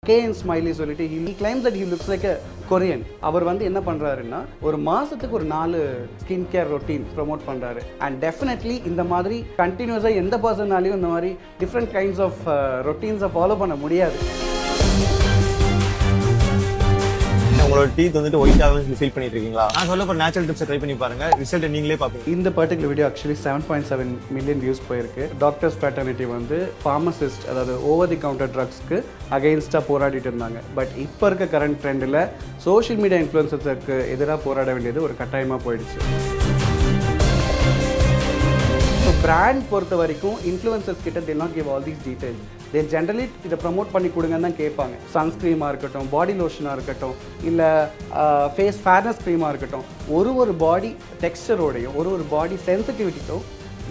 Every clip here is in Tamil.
K.N. Smiley சொல்லிட்டு he claims that he looks like a Korean. அவர் வந்து என்ன பண்றாருன்னா ஒரு மாசத்துக்கு ஒரு 4 ஸ்கின் கேர் ரொட்டீன் ப்ரோமோட் பண்றாரு. And definitely இந்த மாதிரி கண்டினியூஸா எந்த பர்சனாலையும் இந்த மாதிரி டிஃப்ரெண்ட் கைண்ட்ஸ் ஆஃப் ரொட்டீன்ஸை ஃபாலோ பண்ண முடியாது. உங்களோட டீத் வந்துட்டு ஒயிட் ஆகும்னு ஃபீல் பண்ணிட்டு இருக்கீங்களா? நான் சொல்ல போற நேச்சுரல் டிப்ஸ் ட்ரை பண்ணி பாருங்க, ரிசல்ட் நீங்களே பாப்பீங்க. இந்த particular video actually 7.7 million views போயிருக்கு. டாக்டர்ஸ் ஃப்ராட்டர்னிட்டி வந்து ஃபார்மசிஸ்ட் அதாவது ஓவர் தி கவுண்டர் ட்ரக்ஸ்க்கு அகைன்ஸ்டா போராடிட்டு இருந்தாங்க. பட் இப்போ இருக்க கரண்ட் ட்ரெண்டில் சோஷியல் மீடியா இன்ஃப்ளூயன்சர்ஸ்க்கு எதிராக போராட வேண்டியது ஒரு கட்டாயமாக போயிடுச்சு. பிராண்ட் பொறுத்த வரைக்கும் இன்ஃப்ளூயன்சர்ஸ் கிட்ட they not give all these details. they generally இதை ப்ரமோட் பண்ணி கொடுங்கன்னு தான் கேட்பாங்க. சன்ஸ்க்ரீமாக இருக்கட்டும், பாடி லோஷனாக இருக்கட்டும், இல்லை ஃபேஸ் ஃபேர்னஸ் க்ரீமாக இருக்கட்டும், ஒரு பாடி டெக்ஸ்டரோடையும் ஒரு பாடி சென்சிட்டிவிட்டிக்கும்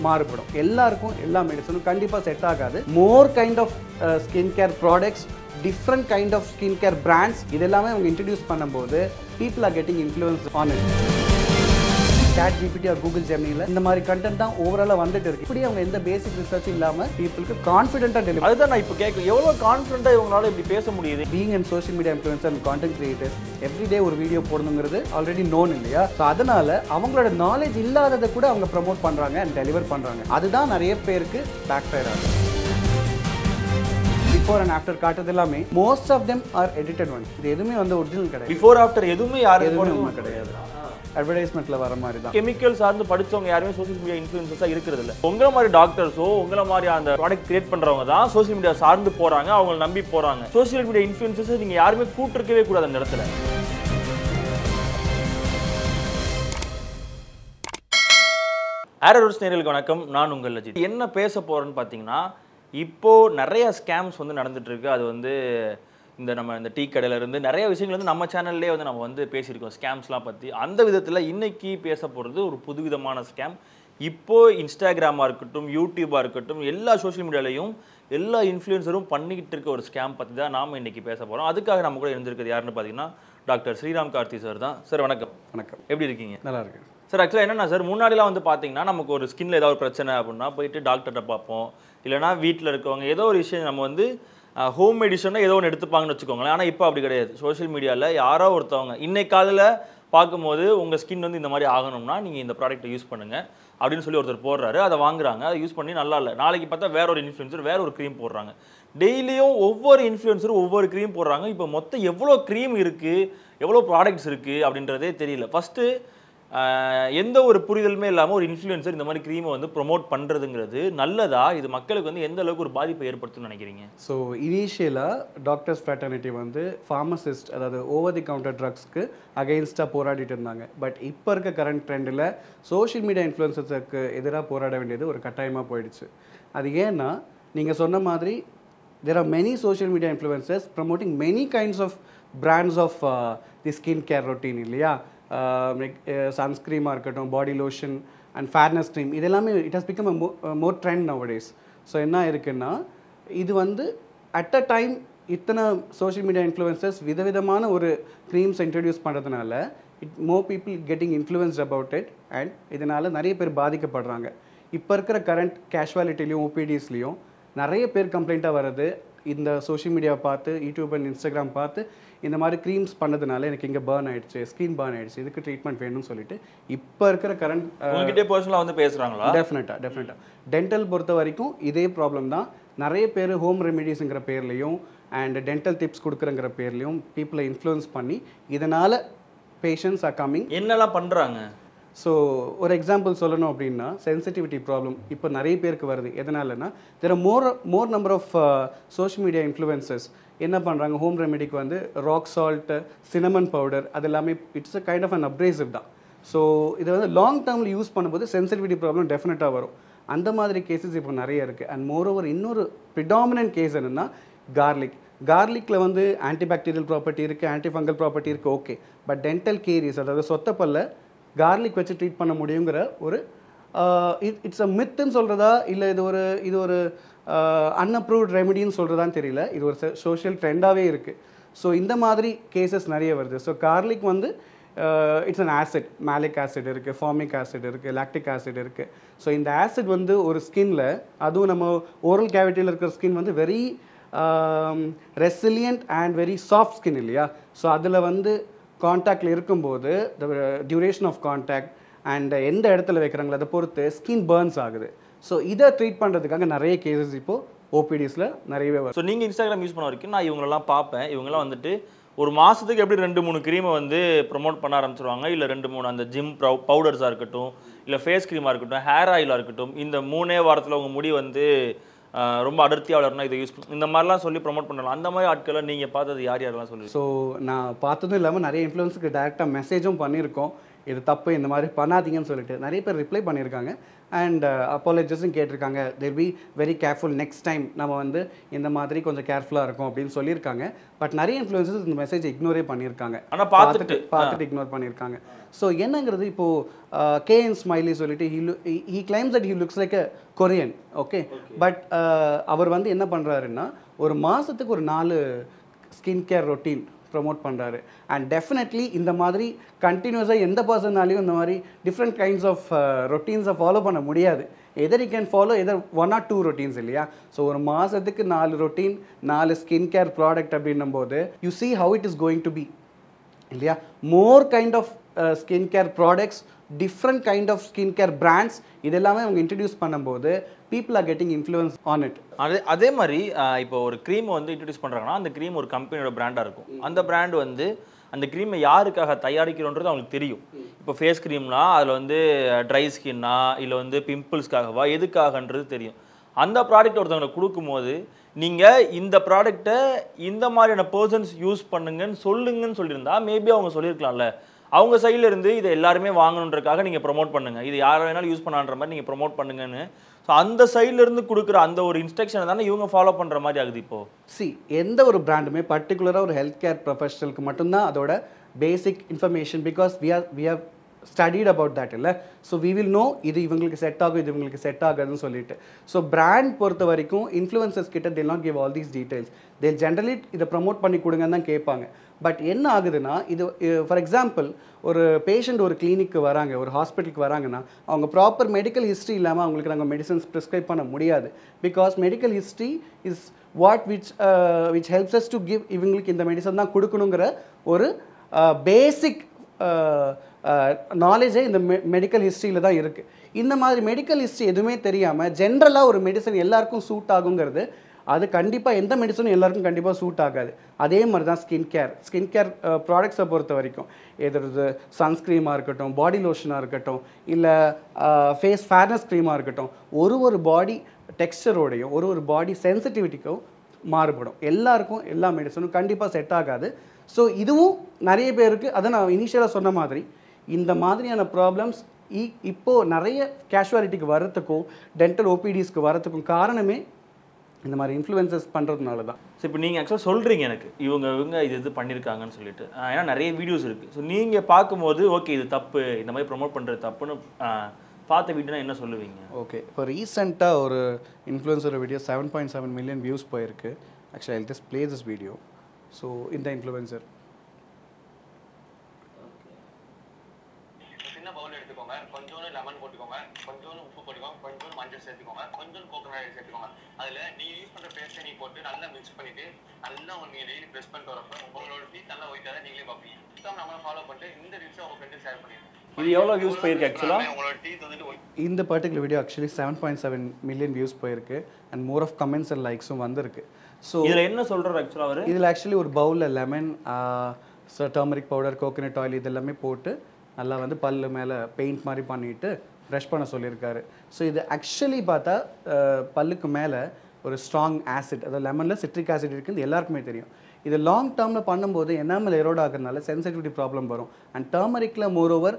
மாறுபடும். எல்லாருக்கும் எல்லா மெடிசனும் கண்டிப்பாக செட் ஆகாது. More kind of skin care products, different kind of skin care brands இதெல்லாமே அவங்க இன்ட்ரடியூஸ் பண்ணும்போது people are getting influence on it. Chat GPT or Google Gemini இந்த மாதிரி கண்டென்ட் தான் ஓவராலாக வந்துட்டு இருக்கு. இப்படி அவங்க எந்த பேசிக் ரிசர்ச் இல்லாமல் பீப்புளுக்கு கான்ஃபிடென்ட்டாக டெலிவரி. அதுதான் நான் இப்போ கேட்க எவ்வளோ கான்ஃபிடென்ட்டாக இவங்களால இப்படி பேச முடியுது. Being and social media influencer and content creators everyday ஒரு வீடியோ போடணுங்கிறது ஆல்ரெடி நோன் இல்லையா? ஸோ அதனால அவங்களோட நாலேஜ் இல்லாததை கூட அவங்க ப்ரமோட் பண்ணுறாங்க அண்ட் டெலிவர் பண்ணுறாங்க. அதுதான் நிறைய பேருக்கு பேக் ஃபயர் ஆகுது. பிஃபோர் அண்ட் ஆஃப்டர் காட்டுறது எல்லாமே most of them are edited ones. இது எதுவுமே வந்து ஒரிஜினல் கிடையாது. பிஃபோர் ஆஃப்டர் எதுவுமே யாரும் கிடையாது. அட்வர்டைஸ்மெண்ட்ல வர மாதிரி தான். கெமிக்கல் சார்ந்து படிச்சவங்க யாருமே சோஷியல் மீடியா இன்ஃப்ளூயன்சர்ஸா இருக்கிறது இல்லை. உங்களை மாதிரி டாக்டர்ஸோ உங்களை மாதிரி அந்த ப்ராடக்ட் கிரியேட் பண்றவங்க தான் சோஷியல் மீடியா சார்ந்து போறாங்க, அவங்களை நம்பி போறாங்க. சோஷியல் மீடியா இன்ஃப்ளூயன்சர்ஸ் நீங்க யாருமே கூட்டிருக்கவே கூடாது அந்த இடத்துல. ஆரோஸ் நேயர்களுக்கு வணக்கம், நான் உங்கள் அஜித். என்ன பேச போறேன்னு பார்த்தீங்கன்னா, இப்போ நிறைய ஸ்கேம்ஸ் வந்து நடந்துட்டு இருக்கு. அது வந்து இந்த டீ கடையில இருந்து நிறைய விஷயங்கள் வந்து நம்ம சேனல்லே வந்து நம்ம வந்து பேசியிருக்கோம் ஸ்கேம்ஸ்லாம் பற்றி. அந்த விதத்தில் இன்னைக்கு பேச போகிறது ஒரு புதுவிதமான ஸ்கேம். இப்போ இன்ஸ்டாகிராமாக இருக்கட்டும், யூடியூபாக இருக்கட்டும், எல்லா சோஷியல் மீடியாலையும் எல்லா இன்ஃப்ளூயன்சரும் பண்ணிக்கிட்டு இருக்க ஒரு ஸ்கேம் பற்றி தான் நாம் இன்னைக்கு பேச போகிறோம். அதுக்காக நம்ம கூட இருந்திருக்கிறது யாருன்னு பார்த்தீங்கன்னா டாக்டர் ஸ்ரீராம் கார்த்தி சார் தான். சார் வணக்கம். வணக்கம். எப்படி இருக்கீங்க? நல்லா இருக்கு சார். ஆக்சுவலாக என்னென்னா சார், முன்னாடிலாம் வந்து பார்த்தீங்கன்னா நமக்கு ஒரு ஸ்கின்ல ஏதாவது பிரச்சனை அப்படின்னா போயிட்டு டாக்டர்கிட்ட பார்ப்போம், இல்லைனா வீட்டில் இருக்கவங்க ஏதோ ஒரு விஷயம் நம்ம வந்து ஹோம் மெடிசனாக ஏதோ ஒன்று எடுத்துப்பாங்கன்னு வச்சுக்கோங்களேன். ஆனால் இப்போ அப்படி கிடையாது. சோஷியல் மீடியாவில் யாரோ ஒருத்தவங்க இன்னைக்கு காலையில் பார்க்கும்போது உங்கள் ஸ்கின் வந்து இந்த மாதிரி ஆகணும்னா நீங்கள் இந்த ப்ராடக்ட்டை யூஸ் பண்ணுங்கள் அப்படின்னு சொல்லி ஒருத்தர் போடுறாரு. அதை வாங்குறாங்க, அதை யூஸ் பண்ணி நல்லா இல்லை. நாளைக்கு பார்த்தா வேற ஒரு இன்ஃப்ளூயன்சர் வேற ஒரு க்ரீம் போடுறாங்க. டெய்லியும் ஒவ்வொரு இன்ஃப்ளூயன்சரும் ஒவ்வொரு க்ரீம் போடுறாங்க. இப்போ மொத்தம் எவ்வளோ க்ரீம் இருக்குது, எவ்வளோ ப்ராடக்ட்ஸ் இருக்குது அப்படின்றதே தெரியல. ஃபஸ்ட்டு எந்த ஒரு புரிதலுமே இல்லாமல் ஒரு இன்ஃப்ளூயன்சர் இந்த மாதிரி க்ரீமை வந்து ப்ரொமோட் பண்ணுறதுங்கிறது நல்லதா? இது மக்களுக்கு வந்து எந்த அளவுக்கு ஒரு பாதிப்பை ஏற்படுத்தும்னு நினைக்கிறீங்க? ஸோ இனிஷியலாக டாக்டர்ஸ் ஃப்ராட்டர்னிட்டி வந்து ஃபார்மசிஸ்ட் அதாவது ஓவர் தி கவுண்டர் ட்ரக்ஸ்க்கு அகைன்ஸ்டாக போராடிட்டு இருந்தாங்க. பட் இப்போ இருக்க கரண்ட் ட்ரெண்டில் சோஷியல் மீடியா இன்ஃப்ளூயன்சர்ஸ்க்கு எதிராக போராட வேண்டியது ஒரு கட்டாயமாக போயிடுச்சு. அது ஏன்னா நீங்கள் சொன்ன மாதிரி there are many social media influencers promoting many kinds of brands of the skin care routine இல்லையா? சன்ஸ்க்ரீமாக இருக்கட்டும், body lotion and fairness cream, இது எல்லாமே it has become more trend nowadays. So என்ன இருக்குன்னா, இது வந்து அட் அ டைம் இத்தனை சோஷியல் மீடியா இன்ஃப்ளூயன்சர்ஸ் விதவிதமான ஒரு க்ரீம்ஸ் இன்ட்ரடியூஸ் பண்ணுறதுனால more people getting influenced about it and இதனால் நிறைய பேர் பாதிக்கப்படுறாங்க. இப்போ இருக்கிற கரண்ட் கேஷுவாலிட்டிலையும் ஓபிடிஸ்லையும் நிறைய பேர் கம்ப்ளைண்ட்டாக வருது. இந்த சோஷியல் மீடியாவை பார்த்து, யூடியூப் அண்ட் இன்ஸ்டாகிராம் பார்த்து இந்த மாதிரி க்ரீம்ஸ் பண்ணதுனால எனக்கு இங்கே பர்ன் ஆயிடுச்சு, ஸ்கின் பர்ன் ஆயிடுச்சு, இதுக்கு ட்ரீட்மெண்ட் வேணும்னு சொல்லிட்டு இப்போ இருக்கிற கரண்ட் உங்ககிட்ட பர்சனலாக வந்து பேசுகிறாங்களா? டெஃபினட்டாக டென்டல் பொறுத்த வரைக்கும் இதே ப்ராப்ளம் தான். நிறைய பேர் ஹோம் ரெமிடிஸுங்கிற பேர்லையும் அண்ட் டென்டல் டிப்ஸ் கொடுக்குறங்கிற பேர்லையும் பீப்புளை இன்ஃப்ளூயன்ஸ் பண்ணி இதனால் பேஷண்ட்ஸ் ஆர் கம்மிங். என்னெல்லாம் பண்ணுறாங்க? ஸோ ஒரு எக்ஸாம்பிள் சொல்லணும் அப்படின்னா, சென்சிட்டிவிட்டி ப்ராப்ளம் இப்போ நிறைய பேருக்கு வருது. எதனாலன்னா, there are more number of social media influencers என்ன பண்ணுறாங்க, ஹோம் ரெமெடிக்கு வந்து ராக் சால்ட்டு, சினமன் பவுடர், அது எல்லாமே it's a kind of an abrasive தான். ஸோ இதை வந்து லாங் டேர்மில் யூஸ் பண்ணும்போது சென்சிட்டிவிட்டி ப்ராப்ளம் டெஃபினட்டாக வரும். அந்த மாதிரி கேசஸ் இப்போ நிறைய இருக்குது. அண்ட் மோரோவர் இன்னொரு ப்ரிடாமினன்ட் கேஸ் என்னென்னா கார்லிக்கில் வந்து ஆன்டிபாக்டீரியல் ப்ராப்பர்ட்டி இருக்குது, ஆன்டிஃபங்கல் ப்ராப்பர்ட்டி இருக்குது, ஓகே. பட் டென்டல் கேரிஸ் அதாவது சொத்தப்பல்ல கார்லிக் வச்சு ட்ரீட் பண்ண முடியுங்கிற ஒரு இட்ஸ் அ மித்துன்னு சொல்கிறதா இல்லை இது ஒரு அன்அப்ரூவ்ட் ரெமெடின்னு சொல்கிறதான்னு தெரியல. இது ஒரு சோஷியல் ட்ரெண்டாகவே இருக்குது. ஸோ இந்த மாதிரி கேசஸ் நிறைய வருது. ஸோ கார்லிக் வந்து it's an acid, malic acid இருக்குது, ஃபார்மிக் ஆசிட் இருக்குது, லாக்டிக் ஆசிட் இருக்குது. ஸோ இந்த ஆசிட் வந்து ஒரு ஸ்கின்ல, அதுவும் நம்ம ஓரல் கேவிட்டியில் இருக்கிற ஸ்கின் வந்து very resilient and very soft skin இல்லையா? ஸோ அதில் வந்து காண்டாக்டில் இருக்கும்போது டியூரேஷன் ஆஃப் காண்டாக்ட் அண்ட் எந்த இடத்துல வைக்கிறாங்களோ அதை பொறுத்து ஸ்கின் பர்ன்ஸ் ஆகுது. ஸோ இதை ட்ரீட் பண்ணுறதுக்காக நிறைய கேசஸ் இப்போது ஓபிடிஸில் நிறையவே வரும். ஸோ நீங்கள் இன்ஸ்டாகிராம் யூஸ் பண்ண வரைக்கும் நான் இவங்களெல்லாம் பார்ப்பேன். இவங்கெல்லாம் வந்துட்டு ஒரு மாதத்துக்கு எப்படி 2-3 க்ரீமை வந்து ப்ரொமோட் பண்ண ஆரம்பிச்சிருவாங்க. இல்லை 2-3 அந்த ஜிம் பவுடர்ஸாக இருக்கட்டும், இல்லை ஃபேஸ் க்ரீமாக இருக்கட்டும், ஹேர் ஆயிலாக இருக்கட்டும், இந்த 3 வாரத்தில் உங்கள் முடி வந்து ரொம்ப அடர்த்தியாக வளரணும், இதை யூஸ் இந்த மாதிரிலாம் சொல்லி ப்ரொமோட் பண்ணலாம். அந்த மாதிரி ஆட்களை நீங்கள் பார்த்தது யாரெல்லாம் சொல்லுங்கள்? ஸோ நான் பார்த்ததும் இல்லாமல் நிறைய இன்ஃப்ளூயன்ஸுக்கு டேரெக்டாக மெசேஜும் பண்ணியிருக்கோம், இது தப்பு இந்த மாதிரி பண்ணாதீங்கன்னு சொல்லிட்டு. நிறைய பேர் ரிப்ளை பண்ணியிருக்காங்க அண்ட் அப்பாலஜிஸும் கேட்டிருக்காங்க. There be very careful, next time நம்ம வந்து இந்த மாதிரி கொஞ்சம் கேர்ஃபுல்லாக இருக்கும் அப்படின்னு சொல்லியிருக்காங்க. பட் நிறைய இன்ஃப்ளூயன்சஸ் இந்த மெசேஜ் இக்னோரே பண்ணியிருக்காங்க, ஆனால் பார்த்துட்டு இக்னோர் பண்ணியிருக்காங்க. ஸோ என்னங்கிறது இப்போது கேஎன் ஸ்மைலி சொல்லிட்டு he claims that he looks like a Korean, okay. But அவர் வந்து என்ன பண்ணுறாருன்னா ஒரு மாதத்துக்கு ஒரு 4 ஸ்கின் கேர் ரொட்டீன் ப்ரொமோட் பண்ணுறாரு. அண்ட் டெஃபினெட்லி இந்த மாதிரி கண்டினியூஸாக எந்த பர்சனாலையும் இந்த மாதிரி டிஃப்ரெண்ட் கைண்ட்ஸ் ஆஃப் ரொட்டீன்ஸை ஃபாலோ பண்ண முடியாது. Either you can follow either 1 or 2 routines இல்லையா? ஸோ ஒரு மாதத்துக்கு 4 ரொட்டீன் 4 ஸ்கின் கேர் ப்ராடக்ட் அப்படின்னும் போது you see how it is going to be இல்லையா? More kind of skin care products, different kind of skin care brands, இதெல்லாமே அவங்க இன்ட்ரடியூஸ் பண்ணும்போது people are getting influence on it. அதே மாதிரி இப்போ ஒரு க்ரீம் வந்து இன்ட்ரடியூஸ் பண்ணுறாங்கன்னா அந்த க்ரீம் ஒரு கம்பெனியோட பிராண்டாக இருக்கும். அந்த பிராண்ட் வந்து அந்த க்ரீமை யாருக்காக தயாரிக்கிறோன்றது அவங்களுக்கு தெரியும். இப்போ ஃபேஸ் க்ரீம்னா அதில் வந்து ட்ரை ஸ்கின்னா இல்லை வந்து பிம்பிள்ஸ்க்காகவா எதுக்காகன்றது தெரியும். அந்த ப்ராடக்ட் ஒருத்தவங்களை கொடுக்கும்போது நீங்கள் இந்த ப்ராடக்டை இந்த மாதிரியான பர்சன்ஸ் யூஸ் பண்ணுங்கன்னு சொல்லியிருந்தா மேபி அவங்க சொல்லியிருக்கலாம்ல. அவங்க சைடில் இருந்து இதை எல்லாருமே வாங்கணுன்றதுக்காக நீங்கள் ப்ரொமோட் பண்ணுங்கள், இது யாரை வேணாலும் யூஸ் பண்ணான்ற மாதிரி நீங்கள் ப்ரொமோட் பண்ணுங்கன்னு. ஸோ அந்த சைட்லேருந்து கொடுக்குற அந்த ஒரு இன்ஸ்ட்ரக்ஷனை தானே இவங்க ஃபாலோ பண்ணுற மாதிரி ஆகுது இப்போது. எந்த ஒரு பிராண்டுமே பர்டிகுலராக ஒரு ஹெல்த் கேர் ப்ரொஃபஷனலுக்கு மட்டும்தான் அதோட பேசிக் information, because we have studied about that இல்லை. ஸோ we will know இது இவங்களுக்கு செட் ஆகும், இது இவங்களுக்கு செட் ஆகாதுன்னு சொல்லிட்டு. ஸோ பிராண்ட் பொறுத்த வரைக்கும் இன்ஃப்ளூயன்சர்ஸ் கிட்ட they not give all these details. they generally இதை ப்ரமோட் பண்ணி கொடுங்கன்னு தான் கேட்பாங்க. பட் என்ன ஆகுதுன்னா இது ஃபார் எக்ஸாம்பிள் ஒரு பேஷண்ட் ஒரு கிளினிக்கு வராங்க, ஒரு ஹாஸ்பிட்டலுக்கு வராங்கன்னா அவங்க ப்ராப்பர் மெடிக்கல் ஹிஸ்ட்ரி இல்லாமல் அவங்களுக்கு நாங்கள் மெடிசன்ஸ் ப்ரிஸ்கிரைப் பண்ண முடியாது. Because medical history is what which helps us to give இவங்களுக்கு இந்த மெடிசன் தான் கொடுக்கணுங்கிற ஒரு பேசிக் நாலேஜே இந்த மெடிக்கல் ஹிஸ்ட்ரியில் தான் இருக்குது. இந்த மாதிரி மெடிக்கல் ஹிஸ்ட்ரி எதுவுமே தெரியாமல் ஜென்ரலாக ஒரு மெடிசன் எல்லாருக்கும் சூட் ஆகுங்கிறது அது கண்டிப்பாக எந்த மெடிசனும் எல்லாருக்கும் கண்டிப்பாக சூட் ஆகாது. அதே மாதிரி தான் ஸ்கின் கேர் ப்ராடக்ட்ஸை பொறுத்த வரைக்கும் எது சன்ஸ்க்ரீமாக இருக்கட்டும், பாடி லோஷனாக இருக்கட்டும், இல்லை ஃபேஸ் ஃபேர்னஸ் க்ரீமாக இருக்கட்டும், ஒரு பாடி டெக்ஸ்டரோடையும் ஒரு பாடி சென்சிட்டிவிட்டிக்கும் மாறுபடும். எல்லாருக்கும் எல்லா மெடிசனும் கண்டிப்பாக செட் ஆகாது. ஸோ இதுவும் நிறைய பேருக்கு அதை நான் இனிஷியலாக சொன்ன மாதிரி இந்த மாதிரியான ப்ராப்ளம்ஸ் இப்போது நிறைய கேஷுவாலிட்டிக்கு வரத்துக்கும் டென்டல் ஓபிடிஸ்க்கு வரத்துக்கும் காரணமே இந்த மாதிரி இன்ஃப்ளூயன்சஸ் பண்ணுறதுனால தான். ஸோ இப்போ நீங்கள் ஆக்சுவலாக சொல்கிறீங்க எனக்கு இவங்க இது பண்ணியிருக்காங்கன்னு சொல்லிட்டு, ஏன்னா நிறைய வீடியோஸ் இருக்குது. ஸோ நீங்கள் பார்க்கும்போது ஓகே இது தப்பு, இந்த மாதிரி ப்ரொமோட் பண்ணுறது தப்புன்னு பார்த்த வீடியோனா என்ன சொல்லுவீங்க? ஓகே, இப்போ ரீசெண்டாக ஒரு இன்ஃப்ளூயன்சர் வீடியோ 7.7 மில்லியன் வியூஸ் போயிருக்கு. Actually I just play this video. So இந்த இன்ஃப்ளூயன்சர் சின்ன பவுல் எடுத்துக்கோங்க, கொஞ்சோண்டு லெமன் போட்டுக்கோங்க, கொஞ்சோண்டு உப்பு போட்டுக்கோங்க, கொஞ்சோண்டு மஞ்சள் சேர்த்துக்கோங்க, கொஞ்சோண்டு கோகோனட் ஆயில் சேர்த்துக்கோங்க. அதில் நீங்கள் யூஸ் பண்ணுற பேஸ்ட்டை நீ போட்டு நல்லா மிக்ஸ் பண்ணிவிட்டு நல்லா நீங்கள் டெய்லி ப்ரெஸ் பண்ணிட்டு வரப்போ உங்களோட டீ நல்லா ஒயிட்டாக தான் நீங்களே பார்ப்பீங்க. நம்மளை ஃபாலோ பண்ணிட்டு இந்த டிப்ஸை உங்கள் ஃப்ரெண்டு ஷேர் பண்ணிடுங்க. இது எவ்வளோ வியூஸ் போயிருக்கு ஆக்சுவலாக? உங்களோட டீத் வந்துட்டு இந்த particular video actually 7.7 million views போயிருக்கு and more of comments and லைக்ஸும் வந்திருக்கு. ஸோ இதில் என்ன சொல்கிறார் ஆக்சுவலாக அவர்? இதில் ஆக்சுவலி ஒரு பவுலில் lemon, turmeric powder, coconut oil இதெல்லாமே போட்டு நல்லா வந்து பல்லு மேலே பெயிண்ட் மாதிரி பண்ணிவிட்டு ப்ரஷ் பண்ண சொல்லியிருக்காரு. ஸோ இது ஆக்சுவலி பார்த்தா பல்லுக்கு மேலே ஒரு ஸ்ட்ராங் ஆசிட், அதாவது லெமனில் சிட்ரிக் ஆசிட் இருக்குது, எல்லாருக்குமே தெரியும். இது லாங் டேர்மில் பண்ணும்போது எனாமல் எரோட் ஆகிறதுனால சென்சிட்டிவிட்டி ப்ராப்ளம் வரும். அண்ட் டர்மரிக்கில் moreover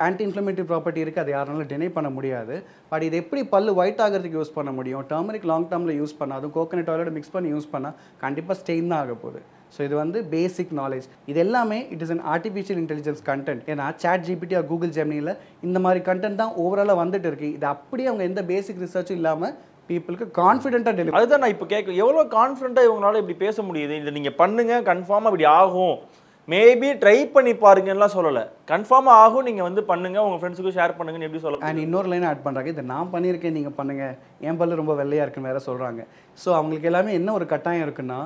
anti inflammatory property இருக்குது, அதை யாராலும் டினை பண்ண முடியாது. பட் இது எப்படி பல்லு ஒயிட் ஆகிறதுக்கு யூஸ் பண்ண முடியும்? டர்மரிக் லாங் டேர்மில் யூஸ் பண்ணாதும் கோகோனட் ஆயிலோட மிக்ஸ் பண்ணி யூஸ் பண்ணால் கண்டிப்பாக ஸ்டெயின் தான் ஆக போகுது. ஸோ இது வந்து பேசிக் நாலேஜ். இது எல்லாமே it is an artificial intelligence content. ஏன்னா ChatGPT ஆர் கூகுள் ஜெமினியில் இந்த மாதிரி கண்டென்ட் தான் ஓவராலாக வந்துட்டு இருக்குது. இது அப்படியே அவங்க எந்த பேசிக் ரிசர்ச்சும் இல்லாமல் பீப்புளுக்கு கான்ஃபிடென்ட்டாக டெலிவரி. அதுதான் நான் இப்போ கேட்க எவ்வளோ கான்ஃபிடென்ட்டாக இவங்களால இப்படி பேச முடியுது? இதை நீங்கள் பண்ணுங்கள் கன்ஃபார்மாக இப்படி ஆகும், மேபி ட்ரை பண்ணி பாருங்கலாம் சொல்லலை, கன்ஃபார்மாக ஆகும். நீங்கள் வந்து பண்ணுங்க, உங்கள் ஃப்ரெண்ட்ஸுக்கும் ஷேர் பண்ணுங்கன்னு எப்படி சொல்ல. அண்ட் இன்னொரு லைன் ஆட் பண்ணுறாங்க, இதை நான் பண்ணியிருக்கேன் நீங்கள் பண்ணுங்கள், என் பல்லு ரொம்ப வெள்ளையாக இருக்குன்னு வேறு சொல்கிறாங்க. ஸோ அவங்களுக்கு எல்லாமே என்ன ஒரு கட்டாயம் இருக்குன்னா,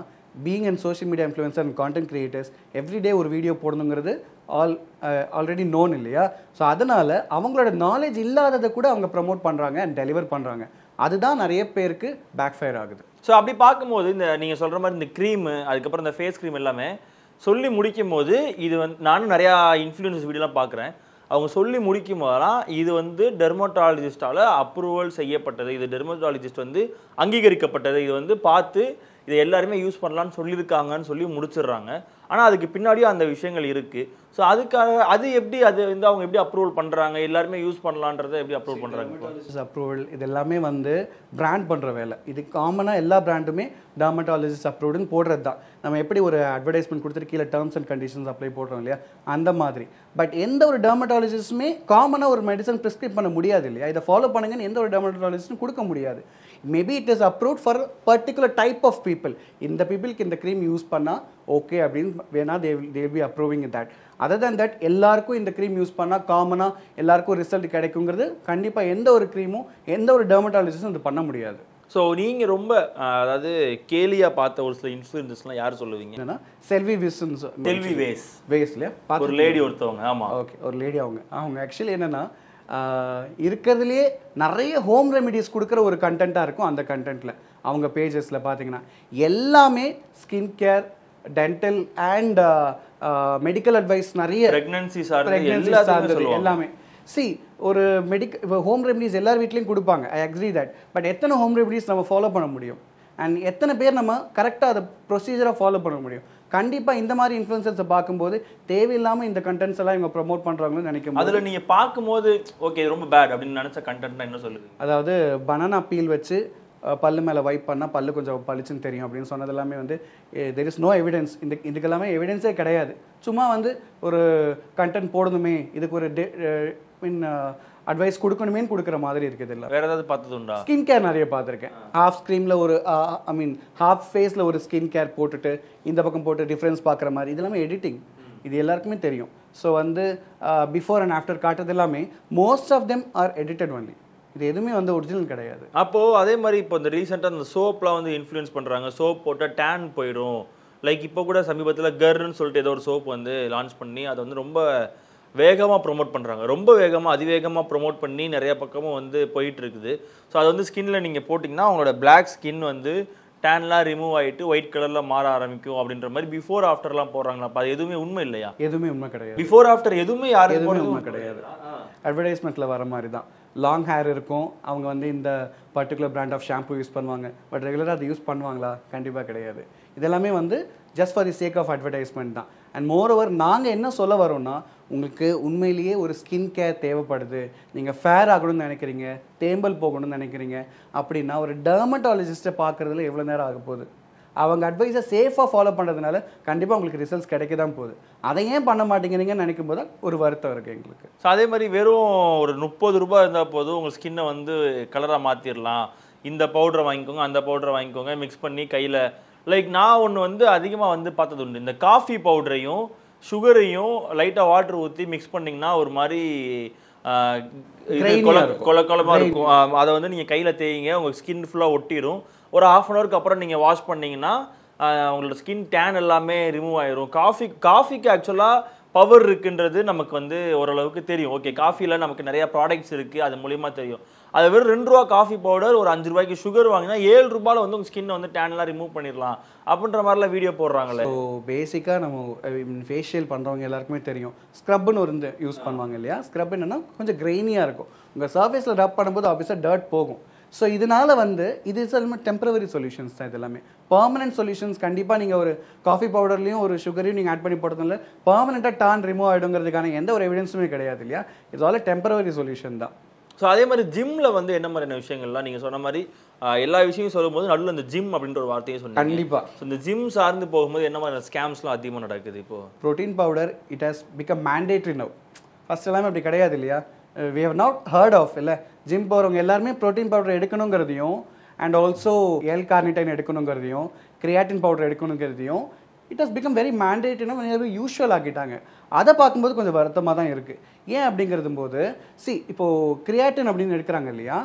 being and social media influencer and content creators everyday ஒரு வீடியோ போடணுங்கிறது ஆல்ரெடி நோன் இல்லையா? ஸோ அதனால் அவங்களோட நாலேஜ் இல்லாததை கூட அவங்க ப்ரமோட் பண்ணுறாங்க அண்ட் டெலிவர் பண்ணுறாங்க. அதுதான் நிறைய பேருக்கு பேக் ஃபயர் ஆகுது. ஸோ அப்படி பார்க்கும்போது இந்த நீங்கள் சொல்கிற மாதிரி இந்த க்ரீமு, அதுக்கப்புறம் இந்த ஃபேஸ் க்ரீம் எல்லாமே சொல்லி முடிக்கும் போது, இது வந்து நானும் நிறையா இன்ஃப்ளூயன்ஸ் வீடியோலாம் பார்க்குறேன், அவங்க சொல்லி முடிக்கும் போதெல்லாம் இது வந்து டெர்மட்டாலஜிஸ்டால் அப்ரூவல் செய்யப்பட்டது, இது டெர்மட்டாலஜிஸ்ட் வந்து அங்கீகரிக்கப்பட்டது, இது வந்து பார்த்து இதை எல்லாருமே யூஸ் பண்ணலான்னு சொல்லியிருக்காங்கன்னு சொல்லி முடிச்சிடுறாங்க. ஆனால் அதுக்கு பின்னாடியும் அந்த விஷயங்கள் இருக்குது. ஸோ அதுக்காக அது எப்படி, அது வந்து அவங்க எப்படி அப்ரூவல் பண்ணுறாங்க, எல்லாருமே யூஸ் பண்ணலான்றதை எப்படி அப்ரூவல் பண்ணுறாங்க? அப்ரூவல் இது எல்லாமே வந்து பிராண்ட் பண்ணுற வேலை. இது காமனாக எல்லா பிராண்டுமே டெர்மட்டாலஜிஸ்ட் அப்ரூவ்டுன்னு போடுறது தான். நம்ம எப்படி ஒரு அட்வர்டைஸ்மெண்ட் கொடுத்துட்டு கீழே டேர்ம்ஸ் அண்ட் கண்டிஷன்ஸ் அப்ளை போடுறோம் இல்லையா, அந்த மாதிரி. பட் எந்த ஒரு டெர்மட்டாலஜிஸ்ட்டுமே காமனாக ஒரு மெடிசன் ப்ரிஸ்கிரைப் பண்ண முடியாது இல்லையா, இதை ஃபாலோ பண்ணுங்கன்னு எந்த ஒரு டெர்மட்டாலஜிஸ்ட்டும் கொடுக்க முடியாது. Maybe it is approved for particular type of people. இந்த பீப்புளுக்கு இந்த க்ரீம் யூஸ் பண்ணால் ஓகே அப்படின்னு வேணா they will be approving that. Other than that எல்லாருக்கும் இந்த க்ரீம் யூஸ் பண்ணால் காமனாக எல்லாருக்கும் ரிசல்ட் கிடைக்குங்கிறது கண்டிப்பாக எந்த ஒரு க்ரீமும் எந்த ஒரு டெர்மட்டாலஜிஸ்டும் இது பண்ண முடியாது. ஸோ நீங்கள் ரொம்ப அதாவது கேலியாக பார்த்த ஒரு சில இன்ஃப்ளூயன்சஸ்லாம் யார் சொல்லுவீங்க? என்னன்னா செல்வி விசன்ஸ், செல்வி வேஸ்ல ஒரு லேடி ஒருத்தவங்க. ஆமாம், ஓகே, ஒரு லேடி. அவங்க ஆக்சுவலி என்னென்னா இருக்கிறதுலையே நிறைய ஹோம் ரெமிடிஸ் கொடுக்குற ஒரு கண்டென்ட்டாக இருக்கும். அந்த கண்டென்ட்டில் அவங்க பேஜஸில் பார்த்தீங்கன்னா எல்லாமே skin care, dental and medical advice, நிறைய ப்ரெக்னன்சி சார்ந்தது எல்லாமே. சி ஒரு ஹோம் ரெமிடிஸ் எல்லார் வீட்லேயும் கொடுப்பாங்க, ஐ அக்ரி தட். பட் எத்தனை ஹோம் ரெமிடிஸ் நம்ம ஃபாலோ பண்ண முடியும் அண்ட் எத்தனை பேர் நம்ம கரெக்டாக அதை ப்ரொசீஜராக ஃபாலோ பண்ண முடியும்? கண்டிப்பாக இந்த மாதிரி இன்ஃப்ளூயன்சர்ஸை பார்க்கும்போது தேவையில்லாமல் இந்த கண்டென்ட்ஸ் எல்லாம் இவங்க ப்ரொமோட் பண்ணுறாங்கன்னு நினைக்கும். அதில் நீங்கள் பார்க்கும்போது ஓகே ரொம்ப பேட் அப்படின்னு நினச்ச கண்டென்ட்னா என்ன சொல்லுது? அதாவது பனானா பீல் வச்சு பல்லு மேலே வைப் பண்ணால் பல்லு கொஞ்சம் பளிச்சுன்னு தெரியும் அப்படின்னு சொன்னது எல்லாமே வந்து தெர் இஸ் நோ எவிடன்ஸ். இதுக்கெல்லாமே எவிடன்ஸே கிடையாது. சும்மா வந்து ஒரு கண்டென்ட் போடணுமே, இதுக்கு ஒரு அட்வைஸ் கொடுக்கணுமேன்னு கொடுக்குற மாதிரி இருக்குது. இல்லை வேறு ஏதாவது பார்த்தது உண்டா? ஸ்கின் கேர் நிறைய பார்த்துருக்கேன். ஹாஃப் ஸ்க்ரீமில் ஒரு ஹாஃப் ஃபேஸில் ஒரு ஸ்கின் கேர் போட்டுட்டு இந்த பக்கம் போட்டு டிஃப்ரென்ஸ் பார்க்குற மாதிரி, இது எல்லாமே எடிட்டிங். இது எல்லாருக்குமே தெரியும். ஸோ வந்து பிஃபோர் அண்ட் ஆஃப்டர் காட்டுறது எல்லாமே most of them are edited only. இது எதுவுமே வந்து ஒரிஜினல் கிடையாது. அப்போது அதே மாதிரி இப்போ இந்த ரீசெண்டாக அந்த சோப்லாம் வந்து இன்ஃப்ளூயன்ஸ் பண்ணுறாங்க, சோப் போட்டால் டேன் போயிடும். லைக் இப்போ கூட சமீபத்தில் கர்ன்னு சொல்லிட்டு ஏதோ ஒரு சோப் வந்து லான்ச் பண்ணி அதை வந்து ரொம்ப வேகமாக ப்ரொமோட் பண்ணுறாங்க, ரொம்ப வேகமாக அதிவேகமாக ப்ரொமோட் பண்ணி நிறைய பக்கமும் வந்து போயிட்டு இருக்குது. ஸோ அது வந்து ஸ்கின்னில் நீங்கள் போட்டிங்கன்னா அவங்களோட பிளாக் ஸ்கின் வந்து டேன்லாம் ரிமூவ் ஆகிட்டு ஒயிட் கலரில் மாற ஆரம்பிக்கும் அப்படின்ற மாதிரி பிஃபோர் ஆஃப்டர்லாம் போடுறாங்களா? அப்போ அது எதுவுமே உண்மை இல்லையா? எதுவுமே உண்மை கிடையாது. பிஃபோர் ஆஃப்டர் எதுவுமே யாரும் உண்மை கிடையாது. அட்வர்டைஸ்மெண்ட்டில் வர மாதிரி தான். லாங் ஹேர் இருக்கும், அவங்க வந்து இந்த particular brand of shampoo use பண்ணுவாங்க. பட் ரெகுலராக அதை யூஸ் பண்ணுவாங்களா? கண்டிப்பாக கிடையாது. இதெல்லாமே வந்து just for the sake of advertisement தான். அண்ட் மோர் ஓவர் நாங்கள் என்ன சொல்ல வரோம்னா, உங்களுக்கு உண்மையிலேயே ஒரு ஸ்கின் கேர் தேவைப்படுது, நீங்கள் ஃபேர் ஆகணும்னு நினைக்கிறீங்க, தேம்பல் போகணும்னு நினைக்கிறீங்க அப்படின்னா ஒரு டெர்மட்டாலஜிஸ்ட்டை பார்க்குறதுல எவ்வளோ நேரம் ஆக போகுது? அவங்க அட்வைஸை சேஃபாக ஃபாலோ பண்ணுறதுனால கண்டிப்பாக உங்களுக்கு ரிசல்ட்ஸ் கிடைக்க தான் போகுது. அதை ஏன் பண்ண மாட்டேங்கிறீங்கன்னு நினைக்கும் போது ஒரு வருத்தம் இருக்குது எங்களுக்கு. ஸோ அதே மாதிரி வெறும் ஒரு 30 ரூபாய் இருந்தால் போதும் உங்கள் ஸ்கின்னை வந்து கலராக மாற்றிடலாம், இந்த பவுடரை வாங்கிக்கோங்க அந்த பவுடரை வாங்கிக்கோங்க மிக்ஸ் பண்ணி கையில். லைக் நான் ஒன்று வந்து அதிகமாக வந்து பார்த்தது உண்டு, இந்த காஃபி பவுடரையும் சுகரையும் லைட்டாக வாட்டர் ஊற்றி மிக்ஸ் பண்ணிங்கன்னா ஒரு மாதிரி கொலமாக இருக்கும். அதை வந்து நீங்கள் கையில் தேய்ங்க, உங்கள் ஸ்கின் ஃபுல்லாக ஒட்டிடும். ஒரு ½ அன் ஹவருக்கு அப்புறம் நீங்கள் வாஷ் பண்ணிங்கன்னா உங்களோட ஸ்கின் டேன் எல்லாமே ரிமூவ் ஆயிரும். காஃபிக்கு ஆக்சுவலாக பவர் இருக்குன்றது நமக்கு வந்து ஓரளவுக்கு தெரியும். ஓகே, காஃபியில் நமக்கு நிறைய ப்ராடக்ட்ஸ் இருக்குது, அது மூலிமா தெரியும். அது வெறும் 2 ரூபா காஃபி பவுடர், ஒரு 5 ரூபாய்க்கு சுகர் வாங்கினா 7 ரூபாயில் வந்து உங்கள் ஸ்கின்னை வந்து டேன்லாம் ரிமூவ் பண்ணிடலாம் அப்படின்ற மாதிரிலாம் வீடியோ போடுறாங்களே. ஸோ பேசிக்காக நம்ம ஃபேஷியல் பண்ணுறவங்க எல்லாருக்குமே தெரியும், ஸ்க்ரப்னு ஒரு யூஸ் பண்ணுவாங்க இல்லையா? ஸ்க்ரப் என்னென்னா கொஞ்சம் கிரெயினியாக இருக்கும், உங்கள் சர்ஃபேஸில் ரப் பண்ணும்போது ஆஃபீஸாக டர்ட் போகும். ஸோ இதனால் வந்து இது எல்லாமே டெம்பரவரி சொல்யூஷன்ஸ் தான். இது எல்லாமே பர்மனெண்ட் சொல்யூஷன்ஸ் கண்டிப்பாக நீங்கள் ஒரு காஃபி பவுடர்லையும் ஒரு சுகரையும் நீங்கள் ஆட் பண்ணி போடுறதுனால பர்மனெண்ட்டாக டான் ரிமூவ் ஆகிடுங்கிறதுக்கான எந்த ஒரு எவிடன்ஸுமே கிடையாது இல்லையா? இது ஆல் டெம்பரவரி சொல்யூஷன் தான். ஸோ அதே மாதிரி ஜிம்மில் வந்து என்ன மாதிரியான விஷயங்கள்லாம் நீங்கள் சொன்ன மாதிரி எல்லா விஷயமும் சொல்லும்போது நடுவில் இந்த ஜிம் அப்படின்ற ஒரு வார்த்தையை சொன்னீங்க. கண்டிப்பாக. ஸோ இந்த ஜிம் சார்ந்து போகும்போது என்ன மாதிரியான ஸ்கேம்ஸ்லாம் அதிகமாக நடக்குது? இப்போது protein powder it has become mandatory now. First எல்லாமே அப்படி கிடையாது இல்லையா? we have not heard of இல்லை, ஜிம் போகிறவங்க எல்லாருமே ப்ரோட்டீன் பவுடர் எடுக்கணுங்கிறதையும் அண்ட் ஆல்சோ எல் கார்னிடைன் எடுக்கணுங்கிறதையும் கிரியாட்டின் பவுடர் எடுக்கணுங்கிறதையும் it has become very mandatory usual ஆக்கிட்டாங்க. அதை பார்க்கும்போது கொஞ்சம் வருத்தமாக தான் இருக்குது. ஏன் அப்படிங்கிறது போது இப்போது கிரியாட்டின் அப்படின்னு எடுக்கிறாங்க இல்லையா,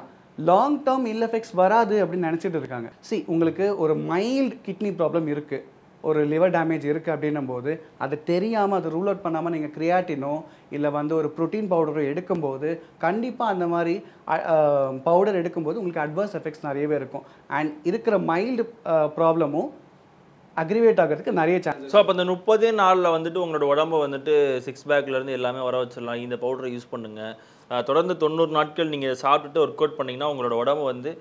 லாங் டேர்ம் இல் எஃபெக்ட்ஸ் வராது அப்படின்னு நினச்சிட்டு இருக்காங்க. உங்களுக்கு ஒரு மைல்டு கிட்னி ப்ராப்ளம் இருக்குது, ஒரு லிவர் டேமேஜ் இருக்குது அப்படின்னும் போது அது தெரியாமல், அதை ரூல் அவுட் பண்ணாமல் நீங்கள் கிரியாட்டினோ இல்லை ஒரு ப்ரோட்டீன் பவுடரோ எடுக்கும்போது கண்டிப்பாக அந்த மாதிரி பவுடர் எடுக்கும்போது உங்களுக்கு அட்வர்ஸ் எஃபெக்ட்ஸ் நிறையவே இருக்கும். அண்ட் இருக்கிற மைல்டு ப்ராப்ளமும் அக்ரிவேட் ஆகிறதுக்கு நிறைய சான்ஸ். ஸோ அப்போ அந்த 30 நாளில் வந்துட்டு உங்களோட உடம்பை வந்துட்டு 6 பேக்லேருந்து எல்லாமே வர வச்சிடலாம். இந்த பவுடரை யூஸ் பண்ணுங்கள். தொடர்ந்து 90 நாட்கள் நீங்கள் சாப்பிட்டுட்டு ஒர்க் அவுட் பண்ணிங்கன்னா உங்களோட உடம்பு வந்து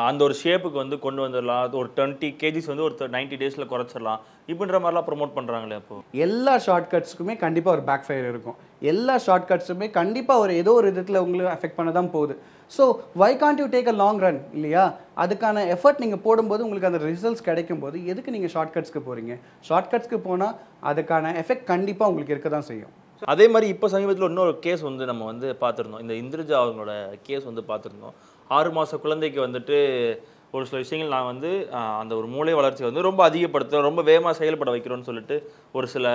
அந்த ஒரு ஷேப்புக்கு வந்து கொண்டு வந்துடலாம். ஒரு 20 kgs வந்து ஒரு 90 டேஸில் குறைச்சிடலாம். இப்படின்ற மாதிரிலாம் ப்ரொமோட் பண்ணுறாங்களே. அப்போது எல்லா ஷார்ட்கட்ஸுக்குமே கண்டிப்பாக ஒரு பேக் ஃபயர் இருக்கும். எல்லா ஷார்ட்கட்ஸுமே கண்டிப்பாக ஏதோ ஒரு விதத்தில் உங்களுக்கு அஃபெக்ட் பண்ண தான் போகுது. So why can't you take a long run இல்லையா? அதுக்கான எஃபர்ட் நீங்கள் போடும்போது உங்களுக்கு அந்த ரிசல்ட்ஸ் கிடைக்கும் போது எதுக்கு நீங்கள் ஷார்ட்கட்ஸ்க்கு போகிறீங்க? ஷார்ட்கட்ஸ்க்கு போனால் அதுக்கான எஃபெக்ட் கண்டிப்பாக உங்களுக்கு இருக்க தான் செய்யும். அதே மாதிரி இப்போ சமீபத்தில் இன்னொரு கேஸ் வந்து நம்ம வந்து பார்த்துருந்தோம். இந்த இந்திரஜா அவங்களோட கேஸ் வந்து பார்த்துருந்தோம். 6 மாத குழந்தைக்கு வந்துட்டு ஒரு சில விஷயங்கள் நான் வந்து அந்த ஒரு மூளை வளர்ச்சி வந்து ரொம்ப அதிகப்படுத்த, ரொம்ப வேகமாக செயல்பட வைக்கிறோன்னு சொல்லிட்டு ஒரு சில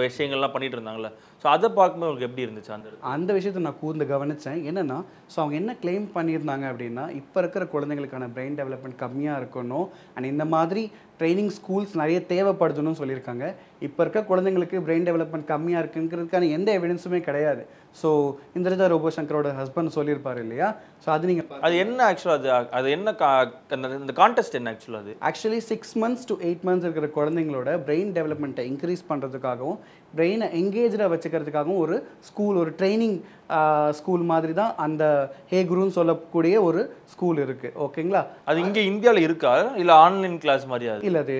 விஷயங்கள்லாம் பண்ணிட்டு இருந்தாங்கல்ல. ஸோ அதை பார்க்கும்போது உங்களுக்கு எப்படி இருந்துச்சு? அந்த விஷயத்தை நான் கூர்ந்து கவனித்தேன். என்னென்னா அவங்க என்ன கிளைம் பண்ணியிருந்தாங்க அப்படின்னா, இப்போ இருக்கிற குழந்தைங்களுக்கான பிரெயின் டெவலப்மெண்ட் கம்மியாக இருக்கணும் அண்ட் இந்த மாதிரி ட்ரைனிங் ஸ்கூல்ஸ் நிறைய தேவைப்படுதுன்னு சொல்லியிருக்காங்க. இப்போ இருக்க குழந்தைங்களுக்கு பிரெயின் டெவலப்மெண்ட் கம்மியாக இருக்குங்கிறதுக்கான எந்த எவிடன்ஸுமே கிடையாது. ஸோ இந்திரஜா ரோபோசங்கரோட ஹஸ்பண்ட் சொல்லியிருப்பார் இல்லையா? ஸோ அது நீங்கள் அது என்ன ஆக்சுவலாக அது என்ன இந்த கான்டெஸ்ட் என்ன ஆக்சுவலி 6 months to 8 months இருக்கிற குழந்தைங்களோட பிரெயின் டெவலப்மெண்ட்டை இன்க்ரீஸ் பண்ணுறதுக்காகவும் பிரெயினை எங்கேஜாக வச்சுக்கிறதுக்காகவும் ஒரு ஸ்கூல், ஒரு ட்ரைனிங் ஸ்கூல் மாதிரி தான் அந்த ஹே குருன்னு சொல்லக்கூடிய ஒரு ஸ்கூல் இருக்குது. ஓகேங்களா? அது இங்கே இந்தியாவில் இருக்கா இல்லை ஆன்லைன் கிளாஸ் மாதிரியா? இல்லை, அது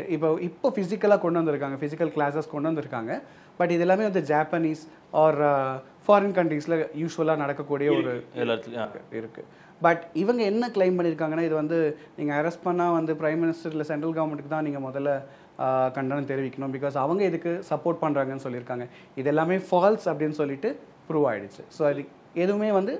இப்போ ஃபிசிக்கலாக கொண்டு வந்திருக்காங்க, ஃபிசிக்கல் கிளாஸஸ் கொண்டு வந்திருக்காங்க. பட் இது எல்லாமே வந்து ஜாப்பனீஸ் ஆர் ஃபாரின் கண்ட்ரீஸில் யூஸ்வலாக நடக்கக்கூடிய ஒரு இருக்குது. பட் இவங்க என்ன கிளைம் பண்ணியிருக்காங்கன்னா, இது வந்து நீங்கள் அரெஸ்ட் பண்ணால் வந்து பிரைம் மினிஸ்டர் இல்லை சென்ட்ரல் கவர்மெண்ட்டுக்கு தான் நீங்கள் முதல்ல கண்டனம் தெரிவிக்கணும், பிகாஸ் அவங்க இதுக்கு சப்போர்ட் பண்ணுறாங்கன்னு சொல்லியிருக்காங்க. இது எல்லாமே ஃபால்ஸ் அப்படின்னு சொல்லிட்டு ப்ரூவ் ஆகிடுச்சு. ஸோ அது எதுவுமே வந்து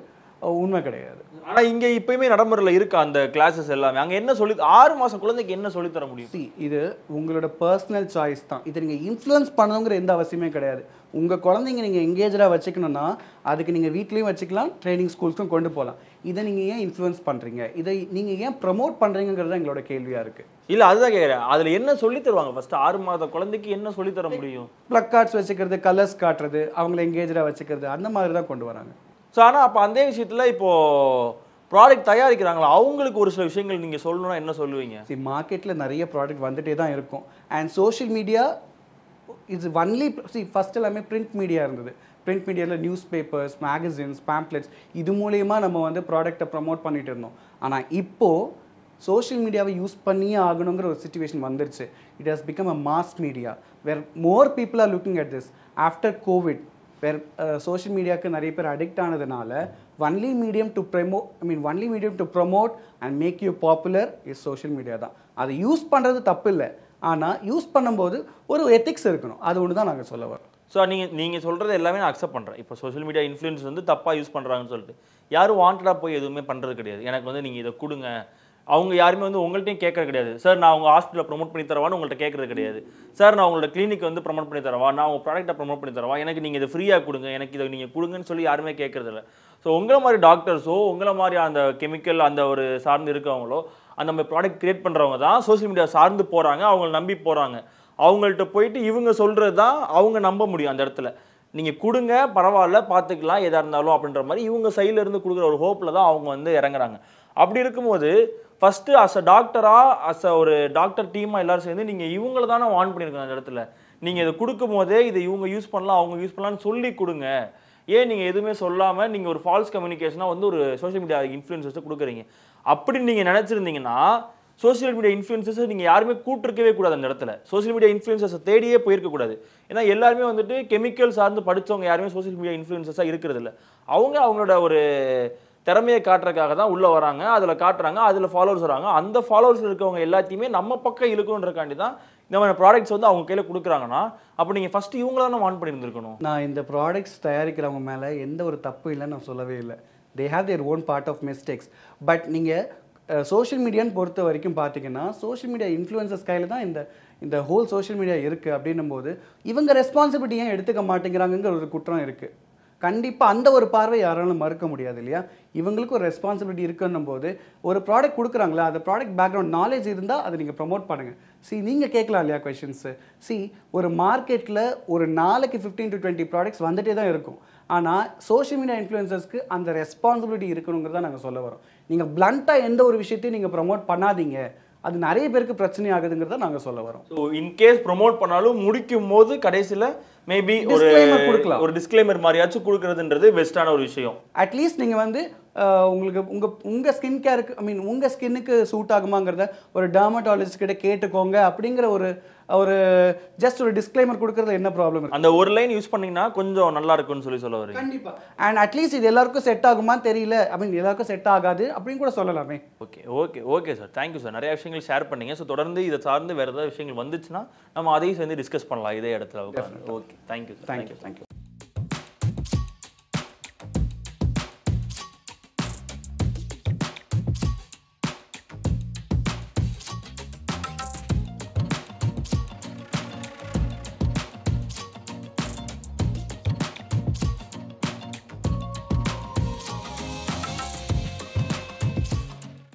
உண்மை கிடையாது. ஆனால் இங்கே இப்போயுமே நடைமுறையில் இருக்கா அந்த கிளாஸஸ் எல்லாமே? அங்கே என்ன சொல்லி 6 மாதம் குழந்தைக்கு என்ன சொல்லித்தர முடியும்? இது உங்களோட பர்சனல் சாய்ஸ் தான். இதை நீங்கள் இன்ஃப்ளூயன்ஸ் பண்ணணுங்கிற எந்த அவசியமே கிடையாது. உங்கள் குழந்தைங்க நீங்கள் எங்கேஜாக வச்சுக்கணும்னா அதுக்கு நீங்கள் வீட்லேயும் வச்சுக்கலாம், ட்ரைனிங் ஸ்கூல்ஸ்க்கும் கொண்டு போகலாம். இதை நீங்கள் ஏன் இன்ஃப்ளூயன்ஸ் பண்ணுறீங்க, இதை நீங்கள் ஏன் ப்ரமோட் பண்ணுறீங்கிறது எங்களோட கேள்வியாக இருக்குது. இல்லை, அதுதான் கேட்குறேன். அதில் என்ன சொல்லி தருவாங்க? ஃபஸ்ட்டு 6 மாத குழந்தைக்கு என்ன சொல்லித்தர முடியும்? ப்ளக் கார்ட்ஸ் வச்சுக்கிறது, கலர்ஸ் காட்டுறது, அவங்கள எங்கேஜாக வச்சுக்கிறது, அந்த மாதிரி தான் கொண்டு வராங்க. ஸோ ஆனால் அப்போ அந்த விஷயத்தில் இப்போது ப்ராடக்ட் தயாரிக்கிறாங்களா, அவங்களுக்கு ஒரு சில விஷயங்கள் நீங்கள் சொல்லணும்னா என்ன சொல்லுவீங்க? மார்க்கெட்டில் நிறைய ப்ராடக்ட் வந்துகிட்டே தான் இருக்கும். And social media it's only first எல்லாமே பிரிண்ட் மீடியா இருந்தது. பிரிண்ட் மீடியாவில் நியூஸ் பேப்பர்ஸ், மேகசின்ஸ், பேம்ப்ளெட்ஸ், இது மூலயமா நம்ம வந்து ப்ராடக்டை ப்ரமோட் பண்ணிட்டு இருந்தோம். ஆனால் இப்போது சோஷியல் மீடியாவை யூஸ் பண்ணியே ஆகணுங்கிற ஒரு சிச்சுவேஷன் வந்துருச்சு. It has become a mass media where more people are looking at this after covid, where social மீடியாவுக்கு நிறைய பேர் அடிக்ட் ஆனதுனால only medium to promote and make you popular is social media தான். அதை யூஸ் பண்ணுறது தப்பு இல்லை, ஆனால் யூஸ் பண்ணும்போது ஒரு எத்திக்ஸ் இருக்கணும். அது ஒன்று தான் நாங்கள் சொல்ல வரோம். ஸோ நீங்கள் சொல்கிறது எல்லாமே நான் அக்செப்ட் பண்ணுறேன். இப்போ சோஷியல் மீடியா இன்ஃப்ளூயன்ஸ் வந்து தப்பாக யூஸ் பண்ணுறாங்கன்னு சொல்லிட்டு யாரும் வாண்டடாக போய் எதுவுமே பண்ணுறது கிடையாது. எனக்கு வந்து நீங்கள் இதை கொடுங்க, அவங்க யாருமே வந்து உங்கள்கிட்டையும் கேட்கறது கிடையாது. சார் நான் உங்கள் ஹாஸ்பிட்டலில் ப்ரொமோட் பண்ணி தரவான்னு உங்கள்கிட்ட கேட்கறது கிடையாது. சார் நான் உங்களோட கிளினிக் வந்து ப்ரொமோட் பண்ணி தரவா, நான் உங்கள் ப்ராடக்ட்டை ப்ரொமோட் பண்ணி தரவா, எனக்கு நீங்கள் இதை ஃப்ரீயாக கொடுங்க, எனக்கு இதை நீங்கள் கொடுங்கன்னு சொல்லி யாருமே கேட்கறது இல்லை. ஸோ உங்களை மாதிரி டாக்டர்ஸோ உங்களை மாதிரி அந்த கெமிக்கல் அந்த ஒரு சார்ந்து இருக்கவங்களோ அந்த மாதிரி ப்ராடக்ட் கிரியேட் பண்ணுறவங்க தான் சோஷியல் மீடியா சார்ந்து போகிறாங்க, அவங்கள நம்பி போகிறாங்க. அவங்கள்ட்ட போயிட்டு இவங்க சொல்கிறது தான் அவங்க நம்ப முடியும். அந்த இடத்துல நீங்கள் கொடுங்க, பரவாயில்ல, பார்த்துக்கலாம், எதாக இருந்தாலும் அப்படின்ற மாதிரி இவங்க சைட்லேருந்து கொடுக்குற ஒரு ஹோப்பில் தான் அவங்க வந்து இறங்குறாங்க. அப்படி இருக்கும்போது ஃபஸ்ட்டு அஸ் அ டாக்டராக, அஸ் அ ஒரு டாக்டர் டீமாக எல்லோரும் சேர்ந்து நீங்கள் இவங்கள தானே வார்ன் பண்ணியிருக்கோம். அந்த இடத்துல நீங்கள் இதை கொடுக்கும் போதே இதை இவங்க யூஸ் பண்ணலாம், அவங்க யூஸ் பண்ணலாம்னு சொல்லி கொடுங்க. ஏன் நீங்கள் எதுவுமே சொல்லாமல் நீங்கள் ஒரு ஃபால்ஸ் கம்யூனிகேஷனாக வந்து ஒரு சோஷியல் மீடியா இன்ஃப்ளூயன்சர்ஸை கொடுக்குறீங்க? அப்படின்னு நீங்கள் நினச்சிருந்தீங்கன்னா சோஷியல் மீடியா இன்ஃப்ளூயன்சஸை நீங்கள் யாருமே கூட்டிருக்கவே கூடாது. அந்த இடத்துல சோஷியல் மீடியா இன்ஃப்ளூயன்சஸை தேடியே போயிருக்கக்கூடாது. ஏன்னா எல்லாருமே வந்துட்டு கெமிக்கல் சார்ந்து படித்தவங்க யாருமே சோஷியல் மீடியா இன்ஃப்ளூயன்சஸாக இருக்கிறது இல்லை. அவங்களோட ஒரு திறமையை காட்டுறதுக்காக தான் உள்ளே வராங்க, அதில் காட்டுறாங்க, அதில் ஃபாலோவர்ஸ் வராங்க. அந்த ஃபாலோவர்ஸ் இருக்கவங்க எல்லாத்தையுமே நம்ம பக்கம் இழுக்கணுன்றக்காண்டி தான் இந்த மாதிரி ப்ராடக்ட்ஸ் வந்து அவங்க கையில் கொடுக்குறாங்கன்னா அப்போ நீங்கள் ஃபஸ்ட்டு இவங்கள தானே வான் பண்ணியிருந்துருக்கணும். நான் இந்த ப்ராடக்ட்ஸ் தயாரிக்கிறவங்க மேலே எந்த ஒரு தப்பு இல்லைன்னு நான் சொல்லவே இல்லை. They have their own part of mistakes. But நீங்கள் சோஷியல் மீடியான்னு பொறுத்த வரைக்கும் பார்த்தீங்கன்னா சோஷியல் மீடியா இன்ஃப்ளூயன்சர்ஸ் கையில் தான் இந்த ஹோல் சோஷியல் மீடியா இருக்குது அப்படின்னும் போது இவங்க ரெஸ்பான்சிபிலிட்டி ஏன் எடுத்துக்க மாட்டேங்கிறாங்கிற ஒரு குற்றம் இருக்குது. கண்டிப்பாக அந்த ஒரு பார்வை யாராலும் மறுக்க முடியாது இல்லையா. இவங்களுக்கு ஒரு ரெஸ்பான்சிபிலிட்டி இருக்குன்னும் போது ஒரு ப்ராடக்ட் கொடுக்குறாங்களா, அந்த ப்ராடக்ட் பேக்ரவுண்ட் நாலேஜ் இருந்தால் அதை நீங்கள் ப்ரமோட் பண்ணுங்கள். நீங்கள் கேட்கலாம் இல்லையா கொஷின்ஸு. ஒரு மார்க்கெட்டில் ஒரு நாளைக்கு 15 to 20 ப்ராடக்ட்ஸ் வந்துட்டே தான் இருக்கும். ஆனால் சோஷியல் மீடியா இன்ஃப்ளூயன்சர்ஸ்க்கு அந்த ரெஸ்பான்சிபிலிட்டி இருக்கணுங்கிறத நாங்கள் சொல்ல வரோம். நீங்கள் பிளண்ட்டாக எந்த ஒரு விஷயத்தையும் நீங்கள் ப்ரமோட் பண்ணாதீங்க, அது நிறைய பேருக்கு பிரச்சனை ஆகுதுங்கிறத நாங்கள் சொல்ல வரோம். ஸோ இன்கேஸ் ப்ரொமோட் பண்ணாலும் முடிக்கும் போது கடைசியில் மேபி ஒரு டிஸ்க்ளைமர் மாதிரியாச்சும் கொடுக்கறதுன்றது பெஸ்ட்டான ஒரு விஷயம். அட்லீஸ்ட் நீங்கள் வந்து உங்களுக்கு உங்கள் ஸ்கின் கேருக்கு உங்கள் ஸ்கின்னுக்கு சூட் ஆகுமாங்கிறத ஒரு டெர்மட்டாலஜிஸ்ட் கிட்ட கேட்டுக்கோங்க அப்படிங்கிற ஒரு ஜஸ்ட் ஒரு டிஸ்க்ளைமர் கொடுக்கறது என்ன ப்ராப்ளம் இருக்கு. அந்த ஒரு லைன் யூஸ் பண்ணீங்கன்னா கொஞ்சம் நல்லா இருக்கும்னு சொல்ல வரீங்க. கண்டிப்பா. அண்ட் அட்லீஸ்ட் இது எல்லாருக்கும் செட் ஆகுமான்னு தெரியல, எல்லாருக்கும் செட் ஆகாது அப்படின்னு கூட சொல்லலாமே. Okay sir, thank you sir. நிறைய விஷயங்கள் ஷேர் பண்ணீங்க. ஸோ தொடர்ந்து இதை சார்ந்து வேறு ஏதாவது விஷயங்கள் வந்துச்சுன்னா நம்ம அதையும் சேர்ந்து டிஸ்கஸ் பண்ணலாம் இதே இடத்துல. Okay, thank you.